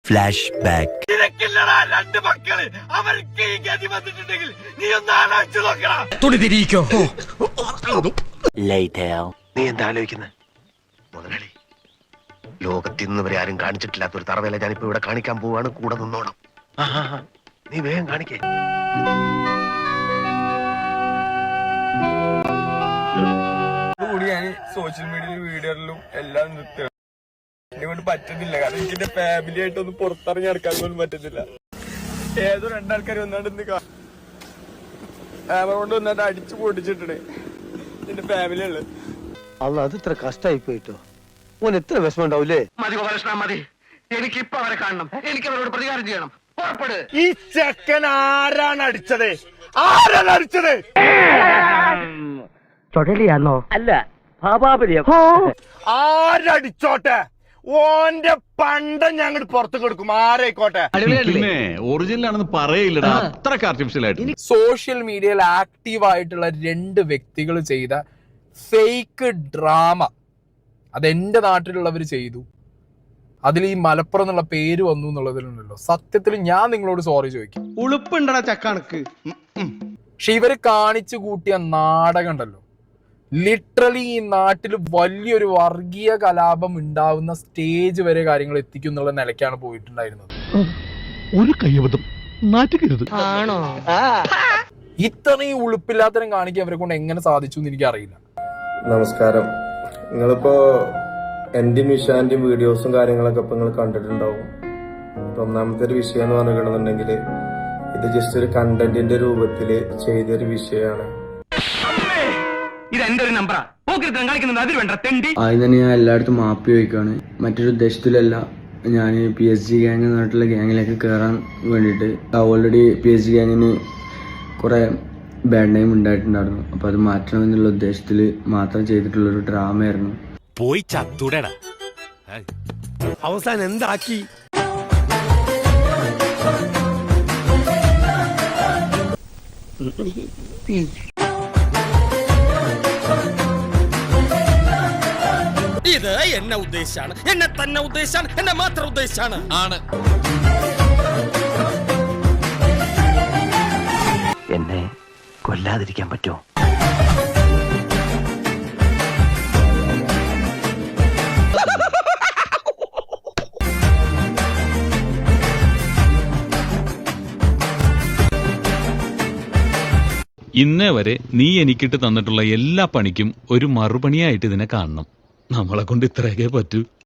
Flash back. നീ എന്താ ആലോചിക്കുന്നത് മുതലാളി? ലോകത്തിൽ നിന്ന് വരെ ആരും കാണിച്ചിട്ടില്ലാത്ത ഒരു തറവേല ഞാനിപ്പോ ഇവിടെ കാണിക്കാൻ പോവാണ്. കൂടെ നിന്നോണം. നീ വേഗം കാണിക്കേ. കൂടി ഞാൻ സോഷ്യൽ മീഡിയയിലും വീഡിയോയിലും എല്ലാം നിർത്തുകയാണ്. എന്നെ കൊണ്ട് പറ്റുന്നില്ല. കാരണം എനിക്ക് എന്റെ ഫാമിലി ആയിട്ടൊന്നും പുറത്തിറങ്ങി നടക്കാൻ പോലും പറ്റുന്നില്ല. ഏതോ രണ്ടാൾക്കാർ വന്നാണ്ട് ഇന്ന് ക്യാമറ കൊണ്ട് വന്നാണ്ട് അടിച്ചു പൊട്ടിച്ചിട്ടുണ്ട് എന്റെ ഫാമിലി ഉള്ളത്. അല്ല അത് ഇത്ര കഷ്ടായി പോയിട്ടോ. ഓൻ എത്ര വിഷമം ഉണ്ടാവൂലേ? മതി ഗോപാലകൃഷ്ണ മതി. എനിക്ക് ഇപ്പൊ അവരെ കാണണം. എനിക്ക് അവരോട് പ്രതികാരം ചെയ്യണം. പുറപ്പെട്. ഈ ചെക്കൻ ആരാണ് അടിച്ചത്? ആരാണ് അടിച്ചത്? ചൊടലിയാണോ? അല്ല ഭാപാപര്യം. ആരടിച്ചോട്ടെ, ഓന്റെ പണ്ടം ഞങ്ങൾ പുറത്തു കൊടുക്കും. ആരായിക്കോട്ടെ. പിന്നെ ഒറിജിനൽ ആണെന്ന് പറയില്ലടാ, അത്രക്ക് ആർട്ടിഫിഷ്യൽ ആയിട്ട്. സോഷ്യൽ മീഡിയയിൽ ആക്റ്റീവ് ആയിട്ടുള്ള രണ്ട് വ്യക്തികൾ ചെയ്ത ഫേക്ക് ഡ്രാമ അതെന്റെ നാട്ടിലുള്ളവർ ചെയ്തു. അതിൽ ഈ മലപ്പുറം എന്നുള്ള പേര് വന്നു എന്നുള്ളതിലുണ്ടല്ലോ, സത്യത്തിൽ ഞാൻ നിങ്ങളോട് സോറി ചോദിക്കും. ഉളുപ്പുണ്ടടാ ചക്കണക്ക്. പക്ഷെ ഇവര് കാണിച്ചു കൂട്ടിയ നാടകം ഉണ്ടല്ലോ, ലിറ്ററലി ഈ നാട്ടിൽ വലിയൊരു വർഗീയ കലാപം ഉണ്ടാവുന്ന സ്റ്റേജ് വരെ കാര്യങ്ങൾ എത്തിക്കും എന്നുള്ള നിലയ്ക്കാണ് പോയിട്ടുണ്ടായിരുന്നത്. ഒരു കയ്യബദ്ധം നാറ്റുകരുത്. ഇത്രയും ഉളുപ്പില്ലാത്തരം കാണിക്കാൻ അവരെ കൊണ്ട് എങ്ങനെ സാധിച്ചു എന്ന് എനിക്കറിയില്ല. നമസ്കാരം. നിങ്ങളിപ്പോ എന്റെയും വിഷാന്റെയും വീഡിയോസും കാര്യങ്ങളൊക്കെ ഇപ്പൊ നിങ്ങൾ കണ്ടിട്ടുണ്ടാവും. ഒന്നാമത്തെ ഒരു വിഷയം എന്ന് പറഞ്ഞിട്ടുണ്ടെങ്കിൽ ഇത് ജസ്റ്റ് ഒരു കണ്ടന്റിന്റെ രൂപത്തില് ചെയ്തൊരു വിഷയമാണ്. ആദ്യം തന്നെ ഞാൻ എല്ലായിടത്തും മാപ്പ് ചോദിക്കാണ്. മറ്റൊരു ഉദ്ദേശത്തിലല്ല. ഞാൻ PSG ഗ്യാങ് നാട്ടിലെ ഗ്യാങ്ങിലേക്ക് കയറാൻ വേണ്ടിയിട്ട് ഓൾറെഡി PSG ഗ്യാങ്ങിന് കുറെ ബാഡ് നെയിം ഉണ്ടായിട്ടുണ്ടായിരുന്നു. അപ്പൊ അത് മാറ്റണമെന്നുള്ള ഉദ്ദേശത്തിൽ മാത്രം ചെയ്തിട്ടുള്ളൊരു ഡ്രാമയായിരുന്നു. പോയി ചത്തൂടടാ. അവസാനം എന്താക്കി? ഇത് എന്നെ ഉദ്ദേശാണ്, എന്നെ തന്നെ ഉദ്ദേശാണ്, എന്നെ മാത്രം ഉദ്ദേശാണ്. ആണ് എന്നെ കൊല്ലാതിരിക്കാൻ പറ്റുമോ? ഇന്നേ വരെ നീ എനിക്കിട്ട് തന്നിട്ടുള്ള എല്ലാ പണിക്കും ഒരു മറുപണിയായിട്ട് ഇതിനെ കാണണം. നമ്മളെ കൊണ്ട് ഇത്രയൊക്കെ പറ്റൂ.